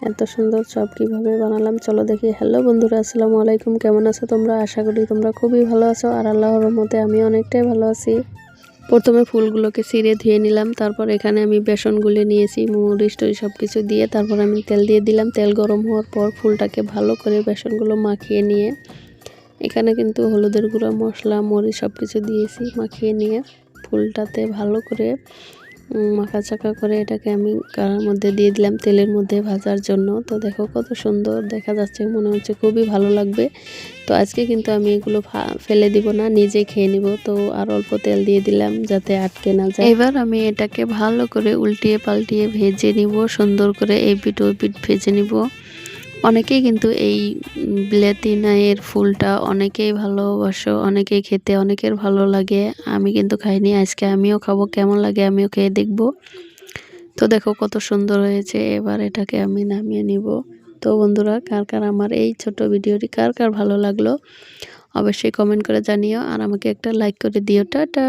এত সুন্দর চপ কিভাবে বানালাম চলো দেখি। হ্যালো বন্ধুরা, আসসালামু আলাইকুম। কেমন আছো তোমরা? আশা করি তোমরা খুবই ভালো আছো আর আল্লাহর রহমতে আমি অনেকটাই ভালো আছি। প্রথমে ফুলগুলোকে ছিঁড়ে ধুয়ে নিলাম, তারপর এখানে আমি বেসন গুলে নিয়েছি, মরিচ টরিচ সব কিছু দিয়ে। তারপর আমি তেল দিয়ে দিলাম। তেল গরম হওয়ার পর ফুলটাকে ভালো করে বেসনগুলো মাখিয়ে নিয়ে এখানে কিন্তু হলুদের গুঁড়া, মশলা, মরিচ সব কিছু দিয়েছি। মাখিয়ে নিয়ে ফুলটাতে ভালো করে মাখাচাকা করে এটাকে আমি কড়ার মধ্যে দিয়ে দিলাম তেলের মধ্যে ভাজার জন্য। তো দেখো কত সুন্দর দেখা যাচ্ছে, মনে হচ্ছে খুবই ভালো লাগবে। তো আজকে কিন্তু আমি এগুলো ফেলে দিব না, নিজে খেয়ে নিব। তো আর অল্প তেল দিয়ে দিলাম যাতে আটকে না যায়। এবার আমি এটাকে ভালো করে উল্টিয়ে পাল্টিয়ে ভেজে নিব, সুন্দর করে এই পিঠ ওই পিঠ ভেজে নিব। অনেকেই কিন্তু এই বিলাতি নাইয়ের ফুলটা অনেকেই ভালোবাসো, অনেকেই খেতে অনেকের ভালো লাগে। আমি কিন্তু খাইনি, আজকে আমিও খাবো। কেমন লাগে আমিও খেয়ে দেখব। তো দেখো কত সুন্দর হয়েছে। এবার এটাকে আমি নামিয়ে নিব। তো বন্ধুরা, কার কার আমার এই ছোট ভিডিওটি কার কার ভালো লাগলো অবশ্যই কমেন্ট করে জানিও আর আমাকে একটা লাইক করে দিও। টাটা।